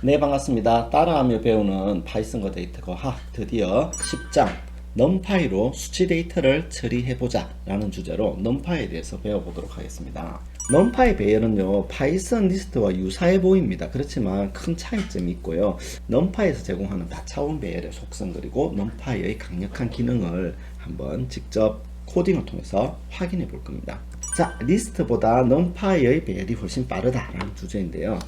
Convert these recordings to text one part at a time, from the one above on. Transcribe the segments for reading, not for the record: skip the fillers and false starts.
네, 반갑습니다. 따라하며 배우는 파이썬과 데이터 과학 드디어 10장 넘파이로 수치 데이터를 처리해보자 라는 주제로 넘파이에 대해서 배워보도록 하겠습니다. 넘파이 배열은요, 파이썬 리스트와 유사해 보입니다. 그렇지만 큰 차이점이 있고요. 넘파이에서 제공하는 다차원 배열의 속성 그리고 넘파이의 강력한 기능을 한번 직접 코딩을 통해서 확인해 볼 겁니다. 자, 리스트보다 넘파이의 배열이 훨씬 빠르다라는 주제인데요.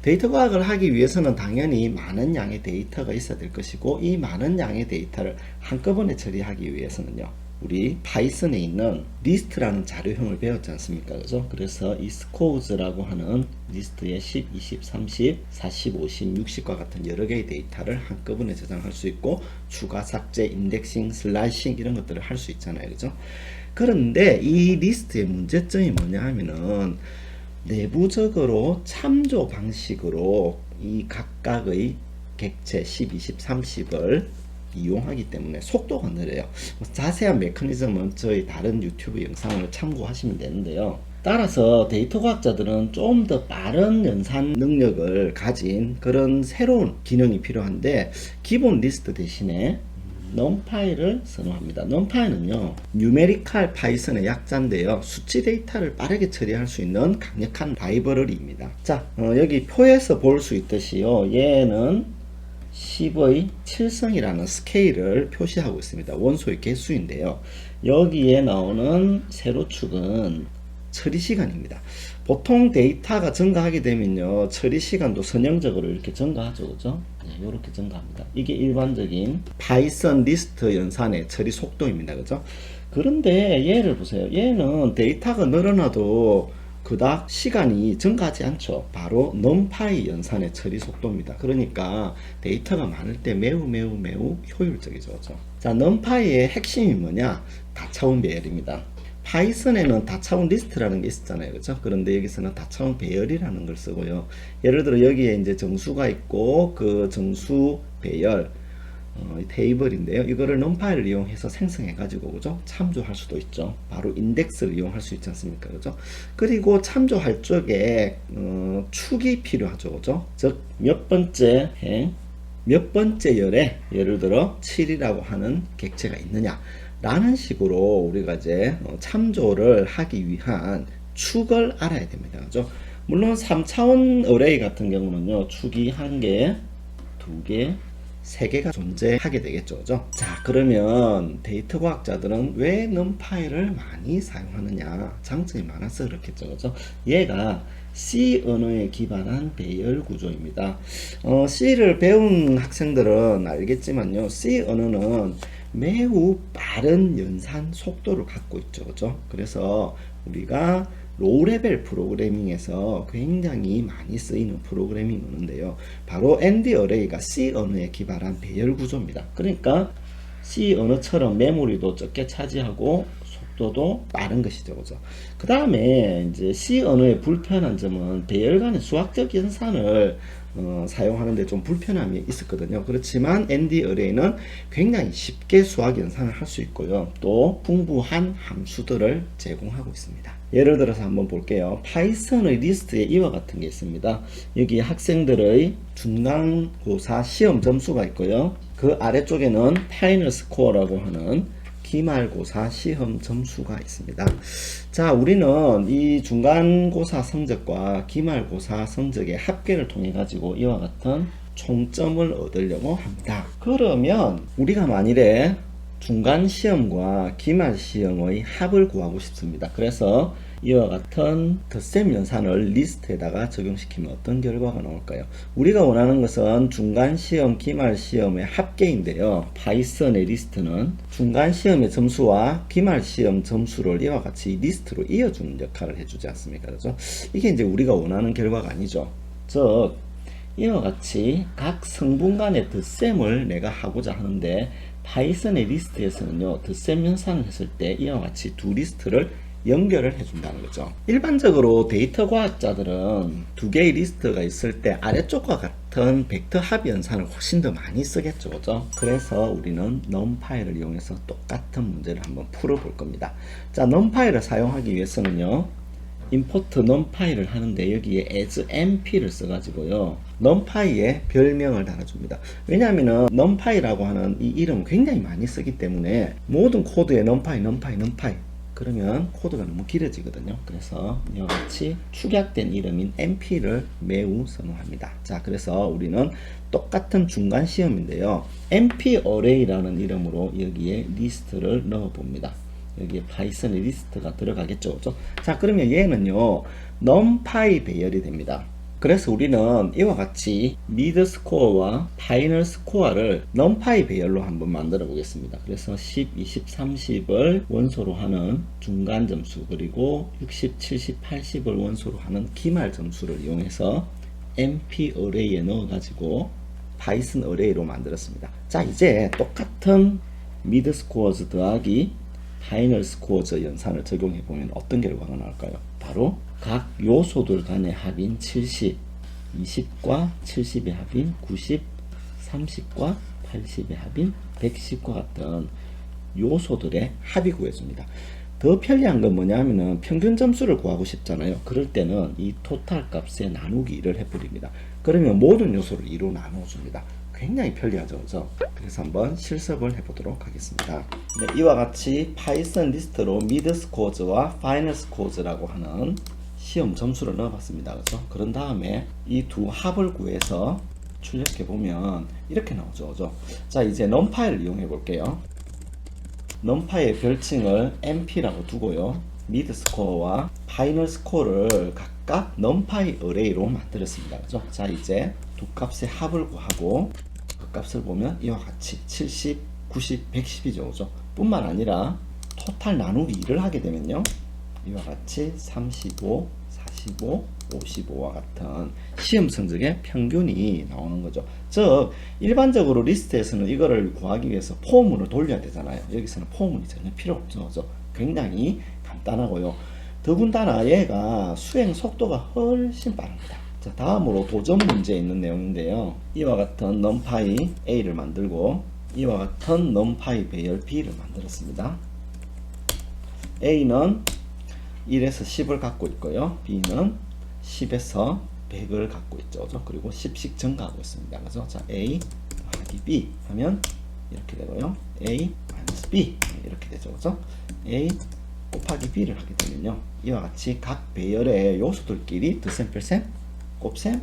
데이터 과학을 하기 위해서는 당연히 많은 양의 데이터가 있어야 될 것이고, 이 많은 양의 데이터를 한꺼번에 처리하기 위해서는요, 우리 파이썬에 있는 리스트라는 자료형을 배웠지 않습니까? 그죠? 그래서 이 스코어즈라고 하는 리스트에 10, 20, 30, 40, 50, 60과 같은 여러 개의 데이터를 한꺼번에 저장할 수 있고, 추가 삭제, 인덱싱, 슬라이싱 이런 것들을 할 수 있잖아요. 그죠? 그런데 이 리스트의 문제점이 뭐냐 하면은 내부적으로 참조 방식으로 이 각각의 객체 10, 20, 30을 이용하기 때문에 속도가 느려요. 자세한 메커니즘은 저희 다른 유튜브 영상을 참고하시면 되는데요. 따라서 데이터 과학자들은 좀 더 빠른 연산 능력을 가진 그런 새로운 기능이 필요한데, 기본 리스트 대신에 넘파이를 선호합니다. 넘파이는요, 뉴메리컬 파이썬의 약자인데요, 수치 데이터를 빠르게 처리할 수 있는 강력한 라이브러리입니다. 자, 여기 표에서 볼 수 있듯이요, 얘는 10의 7성이라는 스케일을 표시하고 있습니다. 원소의 개수인데요, 여기에 나오는 세로축은 처리 시간입니다. 보통 데이터가 증가하게 되면요, 처리 시간도 선형적으로 이렇게 증가하죠. 그죠? 네, 이렇게 증가합니다. 이게 일반적인 파이썬 리스트 연산의 처리 속도입니다. 그죠? 그런데 얘를 보세요. 얘는 데이터가 늘어나도 그닥 시간이 증가하지 않죠. 바로 넘파이 연산의 처리 속도입니다. 그러니까 데이터가 많을 때 매우 효율적이죠. 그죠? 자, 넘파이의 핵심이 뭐냐? 다차원 배열입니다. 파이썬에는 다차원 리스트라는 게 있었잖아요. 그죠? 그런데 여기서는 다차원 배열이라는 걸 쓰고요. 예를 들어 여기에 이제 정수가 있고, 그 정수 배열 테이블인데요. 이거를 넘파이를 이용해서 생성해 가지고, 그죠? 참조할 수도 있죠. 바로 인덱스를 이용할 수 있지 않습니까? 그죠? 그리고 참조할 쪽에 축이 필요하죠. 그죠? 즉 몇 번째 행, 몇 번째 열에 예를 들어 7이라고 하는 객체가 있느냐 라는 식으로 우리가 이제 참조를 하기 위한 축을 알아야 됩니다. 그죠? 물론 3차원 어레이 같은 경우는요, 축이 1개, 2개, 3개가 존재하게 되겠죠. 그죠? 자, 그러면 데이터 과학자들은 왜 넘파이를 많이 사용하느냐? 장점이 많아서 그렇겠죠. 그죠? 얘가 C 언어에 기반한 배열 구조입니다. C를 배운 학생들은 알겠지만요, C 언어는 매우 빠른 연산 속도를 갖고 있죠. 그죠? 그래서 우리가 로우 레벨 프로그래밍에서 굉장히 많이 쓰이는 프로그래밍 언어인데요, 바로 ND 어레이가 C 언어에 기반한 배열 구조입니다. 그러니까 C 언어처럼 메모리도 적게 차지하고 속도도 빠른 것이죠. 그죠? 그 다음에 이제 C 언어의 불편한 점은 배열 간의 수학적 연산을 사용하는데 좀 불편함이 있었거든요. 그렇지만 ND 어레이는 굉장히 쉽게 수학 연산을 할 수 있고요, 또 풍부한 함수들을 제공하고 있습니다. 예를 들어서 한번 볼게요. 파이썬의 리스트에 이와 같은 게 있습니다. 여기 학생들의 중간고사 시험 점수가 있고요, 그 아래쪽에는 파이널 스코어라고 하는 기말고사 시험 점수가 있습니다. 자, 우리는 이 중간고사 성적과 기말고사 성적의 합계를 통해 가지고 이와 같은 총점을 얻으려고 합니다. 그러면 우리가 만일에 중간 시험과 기말 시험의 합을 구하고 싶습니다. 그래서 이와 같은 덧셈 연산을 리스트에다가 적용시키면 어떤 결과가 나올까요? 우리가 원하는 것은 중간 시험, 기말 시험의 합계인데요, 파이썬의 리스트는 중간 시험의 점수와 기말 시험 점수를 이와 같이 리스트로 이어주는 역할을 해주지 않습니까? 그죠? 이게 이제 우리가 원하는 결과가 아니죠. 즉, 이와 같이 각 성분 간의 덧셈을 내가 하고자 하는데, 파이썬의 리스트에서는요, 덧셈 연산을 했을 때 이와 같이 두 리스트를 연결을 해준다는 거죠. 일반적으로 데이터 과학자들은 두 개의 리스트가 있을 때 아래쪽과 같은 벡터 합 연산을 훨씬 더 많이 쓰겠죠. 그죠? 그래서 우리는 넘파이를 이용해서 똑같은 문제를 한번 풀어볼 겁니다. 자, 넘파이를 사용하기 위해서는요, import numpy를 하는데 여기에 as np를 써가지고요. numpy에 별명을 달아줍니다. 왜냐하면 numpy라고 하는 이 이름을 굉장히 많이 쓰기 때문에 모든 코드에 numpy 그러면 코드가 너무 길어지거든요. 그래서 이와 같이 축약된 이름인 np를 매우 선호합니다. 자, 그래서 우리는 똑같은 중간 시험인데요. np array라는 이름으로 여기에 리스트를 넣어 봅니다. 여기에 파이썬의 리스트가 들어가겠죠. 그죠? 자, 그러면 얘는요, numpy 배열이 됩니다. 그래서 우리는 이와 같이 미드 스코어와 파이널 스코어를 numpy 배열로 한번 만들어 보겠습니다. 그래서 10, 20, 30을 원소로 하는 중간 점수, 그리고 60, 70, 80을 원소로 하는 기말 점수를 이용해서 np array에 넣어 가지고 파이썬 array로 만들었습니다. 자, 이제 똑같은 미드 스코어즈 더하기 파이널 스코어즈 연산을 적용해 보면 어떤 결과가 나올까요? 바로 각 요소들 간의 합인 70, 20과 70의 합인 90, 30과 80의 합인 110과 같은 요소들의 합이 구해집니다. 더 편리한 건 뭐냐면은 평균 점수를 구하고 싶잖아요. 그럴 때는 이 토탈 값에 나누기를 해버립니다. 그러면 모든 요소를 2로 나눠줍니다. 굉장히 편리하죠, 그죠? 그래서 한번 실습을 해보도록 하겠습니다. 네, 이와 같이 파이썬 리스트로 미드 스코어즈와 파이널 스코어즈라고 하는 시험 점수를 넣어봤습니다, 그죠? 그런 다음에 이 두 합을 구해서 출력해 보면 이렇게 나오죠, 그죠? 자, 이제 numpy를 이용해 볼게요. numpy의 별칭을 np라고 두고요. 미드 스코어와 파이널 스코어를 각각 numpy array로 만들었습니다, 그죠? 자, 이제 두 값의 합을 구하고 그 값을 보면 이와 같이 70, 90, 110이죠, 그죠? 뿐만 아니라 토탈 나누기 2를 하게 되면요, 이와 같이 35, 45, 55와 같은 시험 성적의 평균이 나오는 거죠. 즉, 일반적으로 리스트에서는 이거를 구하기 위해서 포문을 돌려야 되잖아요. 여기서는 포문이 전혀 필요 없죠, 그죠? 굉장히 간단하고요. 더군다나 얘가 수행 속도가 훨씬 빠릅니다. 자, 다음으로 도전 문제에 있는 내용인데요. 이와 같은 numpy A를 만들고 이와 같은 numpy 배열 B를 만들었습니다. A는 1에서 10을 갖고 있고요. B는 10에서 100을 갖고 있죠. 그죠? 그리고 10씩 증가하고 있습니다. 그죠? 자, A 더하기 B 하면 이렇게 되고요. A 마이너스 B 이렇게 되죠. 그죠? A 곱하기 B를 하게 되면요, 이와 같이 각 배열의 요소들끼리 덧셈, 뺄셈, 곱셈,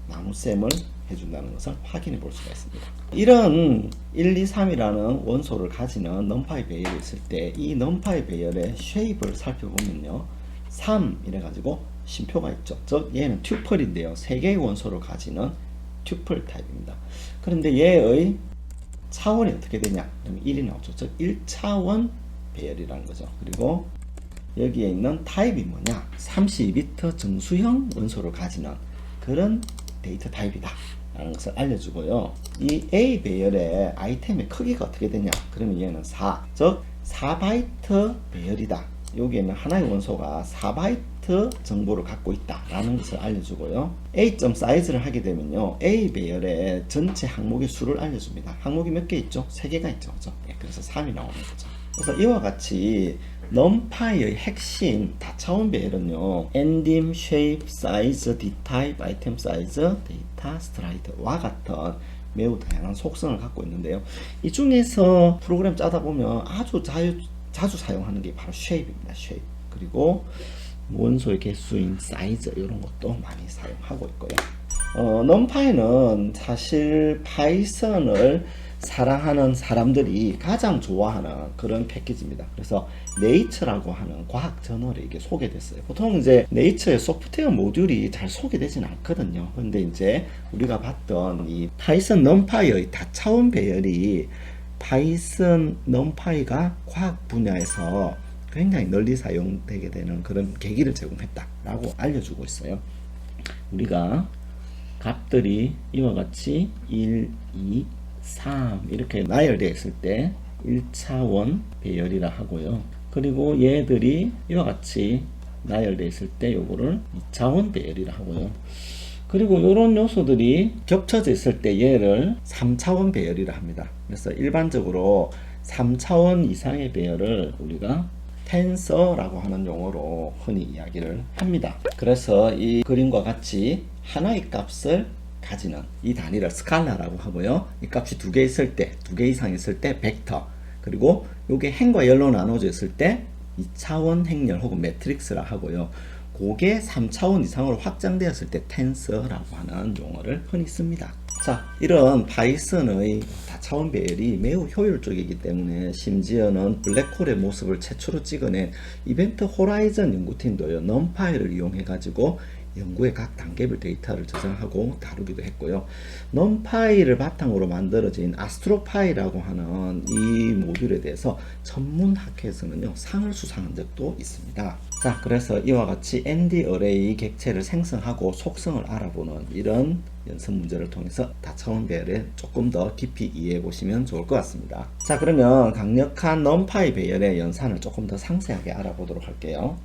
나눗셈을 해준다는 것을 확인해 볼 수가 있습니다. 이런 1, 2, 3이라는 원소를 가지는 numpy 배열이 있을 때 이 numpy 배열의 shape를 살펴보면요, 3 이래가지고 쉼표가 있죠. 즉 얘는 튜플인데요, 3개의 원소를 가지는 튜플 타입입니다. 그런데 얘의 차원이 어떻게 되냐? 그러면 1이 나오죠. 즉 1차원 배열이라는 거죠. 그리고 여기에 있는 타입이 뭐냐? 32비트 정수형 원소를 가지는 그런 데이터 타입이다 라는 것을 알려주고요. 이 A 배열의 아이템의 크기가 어떻게 되냐? 그러면 얘는 4, 즉 4바이트 배열이다. 여기에는 하나의 원소가 4바이트 정보를 갖고 있다 라는 것을 알려주고요. A.점 사이즈를 하게 되면요, A 배열의 전체 항목의 수를 알려줍니다. 항목이 몇 개 있죠? 3개가 있죠, 그죠? 예, 그래서 3이 나오는 거죠. 그래서 이와 같이 numpy의 핵심 다차원 배열은요, ndim, shape, size, dtype, item size, data, strite와 같은 매우 다양한 속성을 갖고 있는데요, 이 중에서 프로그램 짜다 보면 아주 자주 사용하는 게 바로 shape입니다. shape. 그리고 원소의 개수인 size 이런 것도 많이 사용하고 있고요. numpy는 사실 파이썬을 사랑하는 사람들이 가장 좋아하는 그런 패키지입니다. 그래서 네이처라고 하는 과학 저널에 이게 소개됐어요. 보통 이제 네이처의 소프트웨어 모듈이 잘 소개되진 않거든요. 근데 이제 우리가 봤던 이 파이썬 numpy의 다차원 배열이 파이썬 numpy가 과학 분야에서 굉장히 널리 사용되게 되는 그런 계기를 제공했다라고 알려주고 있어요. 우리가 값들이 이와 같이 1, 2, 3 이렇게 나열되어 있을 때 1차원 배열이라 하고요. 그리고 얘들이 이와 같이 나열되어 있을 때 요거를 2차원 배열이라 하고요. 그리고 이런 요소들이 겹쳐져 있을 때 얘를 3차원 배열이라 합니다. 그래서 일반적으로 3차원 이상의 배열을 우리가 텐서라고 하는 용어로 흔히 이야기를 합니다. 그래서 이 그림과 같이 하나의 값을 가지는 이 단위를 스칼라라고 하고요. 이 값이 두 개 있을 때, 두 개 이상 있을 때 벡터, 그리고 이게 행과 열로 나눠져 있을 때 2차원 행렬 혹은 매트릭스라 하고요. 그게 3차원 이상으로 확장되었을 때 텐서라고 하는 용어를 흔히 씁니다. 자, 이런 파이썬의 다차원 배열이 매우 효율적이기 때문에 심지어는 블랙홀의 모습을 최초로 찍어낸 이벤트 호라이즌 연구팀도요, 넘파이를 이용해 가지고 연구의 각 단계별 데이터를 저장하고 다루기도 했고요. 넘파이를 바탕으로 만들어진 아스트로파이라고 하는 이 모듈에 대해서 전문 학회에서는요, 상을 수상한 적도 있습니다. 자, 그래서 이와 같이 ND 어레이 객체를 생성하고 속성을 알아보는 이런 연습 문제를 통해서 다차원 배열에 조금 더 깊이 이해해 보시면 좋을 것 같습니다. 자, 그러면 강력한 넘파이 배열의 연산을 조금 더 상세하게 알아보도록 할게요.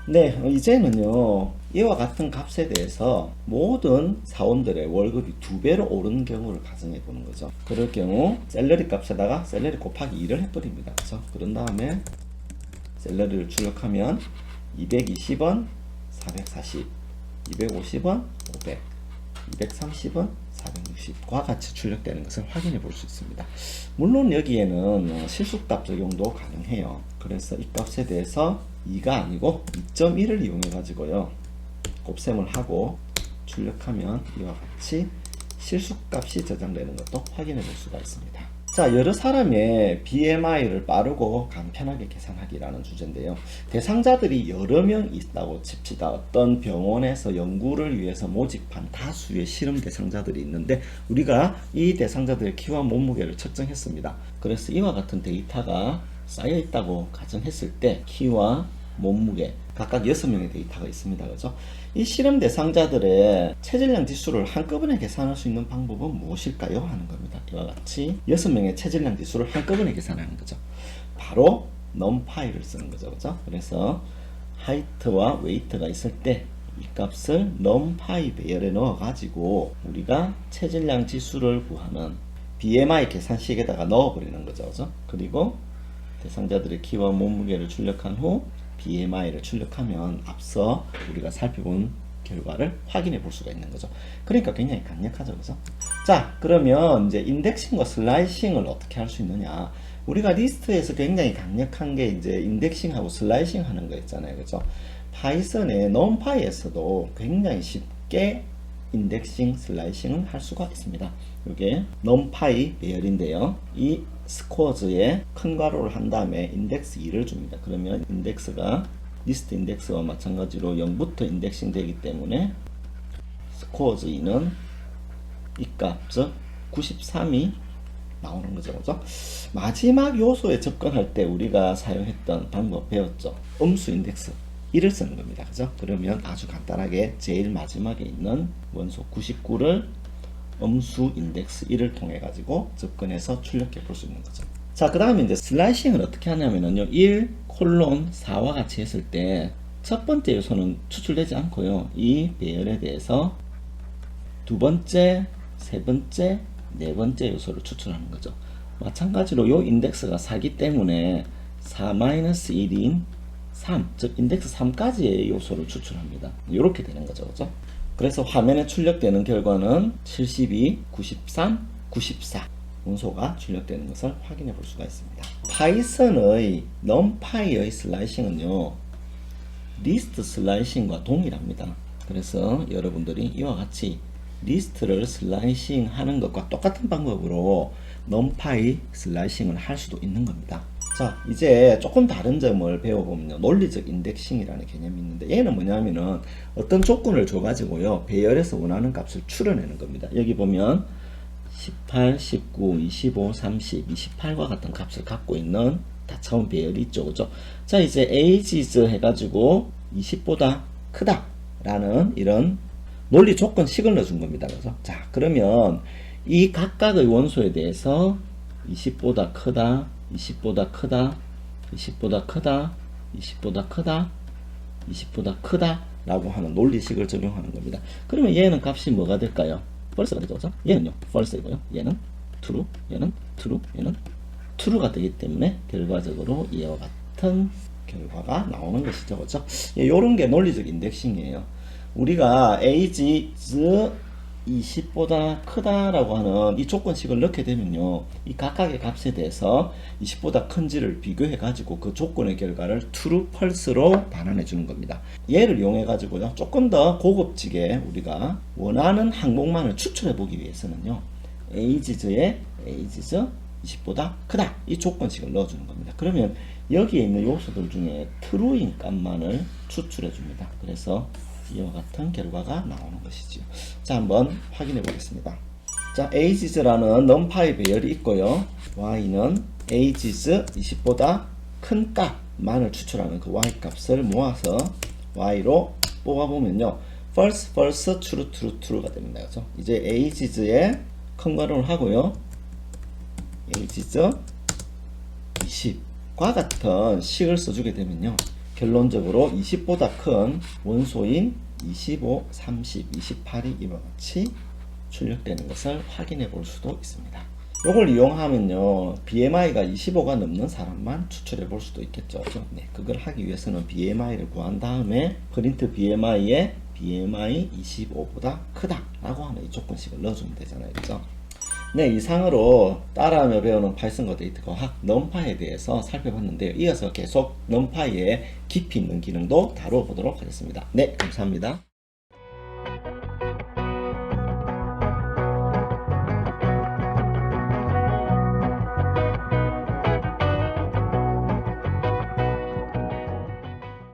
네, 이제는요, 이와 같은 값에 대해서 모든 사원들의 월급이 2배로 오르는 경우를 가정해 보는 거죠. 그럴 경우 샐러리 값에다가 샐러리 곱하기 2를 해버립니다. 그렇죠? 그런 다음에 샐러리를 출력하면 220원 440, 250원 500, 230원 460과 같이 출력되는 것을 확인해 볼 수 있습니다. 물론 여기에는 실수값 적용도 가능해요. 그래서 이 값에 대해서 2가 아니고 2.1을 이용해 가지고요, 곱셈을 하고 출력하면 이와 같이 실수값이 저장되는 것도 확인해 볼 수가 있습니다. 자, 여러 사람의 BMI를 빠르고 간편하게 계산하기라는 주제인데요. 대상자들이 여러 명 있다고 칩시다. 어떤 병원에서 연구를 위해서 모집한 다수의 실험 대상자들이 있는데 우리가 이 대상자들의 키와 몸무게를 측정했습니다. 그래서 이와 같은 데이터가 쌓여 있다고 가정했을 때 키와 몸무게 각각 6명의 데이터가 있습니다. 그죠? 이 실험 대상자들의 체질량 지수를 한꺼번에 계산할 수 있는 방법은 무엇일까요? 하는 겁니다. 이와 같이 6명의 체질량 지수를 한꺼번에 계산하는 거죠. 바로 넘파이를 쓰는 거죠. 그죠? 그래서 하이트와 웨이트가 있을 때 이 값을 넘파이 배열에 넣어 가지고 우리가 체질량 지수를 구하는 BMI 계산식에다가 넣어 버리는 거죠. 그죠? 그리고 대상자들의 키와 몸무게를 출력한 후 BMI를 출력하면 앞서 우리가 살펴본 결과를 확인해 볼 수가 있는 거죠. 그러니까 굉장히 강력하죠. 그죠? 자, 그러면 이제 인덱싱과 슬라이싱을 어떻게 할 수 있느냐. 우리가 리스트에서 굉장히 강력한 게 이제 인덱싱하고 슬라이싱 하는 거 있잖아요. 그죠? 파이썬의 넘파이에서도 굉장히 쉽게 인덱싱, 슬라이싱을 할 수가 있습니다. 이게 넘파이 배열인데요. 이 스코어즈에 큰 괄호를 한 다음에 인덱스 2를 줍니다. 그러면 인덱스가 리스트 인덱스와 마찬가지로 0부터 인덱싱 되기 때문에 스코어즈 2는 이 값, 즉 93이 나오는 거죠. 그죠? 마지막 요소에 접근할 때 우리가 사용했던 방법 배웠죠. 음수 인덱스 1을 쓰는 겁니다. 그죠? 그러면 아주 간단하게 제일 마지막에 있는 원소 99를 음수 인덱스 1을 통해 가지고 접근해서 출력해 볼 수 있는 거죠. 자, 그 다음에 이제 슬라이싱을 어떻게 하냐면요, 1:4와 같이 했을 때 첫 번째 요소는 추출되지 않고요, 이 배열에 대해서 두 번째, 세 번째, 네 번째 요소를 추출하는 거죠. 마찬가지로 요 인덱스가 4기 때문에 4-1인 3, 즉 인덱스 3까지의 요소를 추출합니다. 이렇게 되는 거죠. 그죠? 그래서 화면에 출력되는 결과는 72, 93, 94 원소가 출력되는 것을 확인해 볼 수가 있습니다. 파이썬의 넘파이의 슬라이싱은요, 리스트 슬라이싱과 동일합니다. 그래서 여러분들이 이와 같이 리스트를 슬라이싱 하는 것과 똑같은 방법으로 넘파이 슬라이싱을 할 수도 있는 겁니다. 자, 이제 조금 다른 점을 배워보면요, 논리적 인덱싱이라는 개념이 있는데, 얘는 뭐냐면은 어떤 조건을 줘가지고요, 배열에서 원하는 값을 추려내는 겁니다. 여기 보면 18, 19, 25, 30, 28과 같은 값을 갖고 있는 다차원 배열이 있죠. 그죠? 자, 이제 ages 해가지고 20보다 크다 라는 이런 논리 조건식을 넣어준 겁니다. 그래서 자, 그러면 이 각각의 원소에 대해서 20보다 크다, 20보다 크다, 20보다 크다, 20보다 크다, 20보다 크다 라고 하는 논리식을 적용하는 겁니다. 그러면 얘는 값이 뭐가 될까요? false가 되죠. 그렇죠? 얘는요, false이고요. 얘는 true, 얘는 true, 얘는 true가 되기 때문에 결과적으로 이와 같은 결과가 나오는 것이죠. 그렇죠? 이런 게 논리적 인덱싱이에요. 우리가 age is 20보다 크다라고 하는 이 조건식을 넣게 되면요, 이 각각의 값에 대해서 20보다 큰지를 비교해 가지고 그 조건의 결과를 true, false로 반환해 주는 겁니다. 얘를 이용해 가지고요, 조금 더 고급지게 우리가 원하는 항목만을 추출해 보기 위해서는요, ages에 ages 20보다 크다 이 조건식을 넣어주는 겁니다. 그러면 여기에 있는 요소들 중에 true인 값만을 추출해 줍니다. 그래서 이와 같은 결과가 나오는 것이죠. 자, 한번 확인해 보겠습니다. 자, ages라는 numPy 배열이 있고요. y는 ages 20보다 큰 값만을 추출하는 그 y 값을 모아서 y로 뽑아보면요, false, false, true, true, true가 됩니다. 그렇죠? 이제 ages에 큰 거를 하고요, ages 20과 같은 식을 써주게 되면요, 결론적으로 20보다 큰 원소인 25, 30, 28이 이와 같이 출력되는 것을 확인해 볼 수도 있습니다. 이걸 이용하면요, BMI가 25가 넘는 사람만 추출해 볼 수도 있겠죠. 네, 그걸 하기 위해서는 BMI를 구한 다음에 프린트 BMI에 BMI 25보다 크다 라고 하는 이 조건식을 넣어주면 되잖아요. 그죠? 네, 이상으로 따라하며 배우는 파이썬과 데이터 과학 numPy에 대해서 살펴봤는데요. 이어서 계속 numPy의 깊이 있는 기능도 다뤄보도록 하겠습니다. 네, 감사합니다.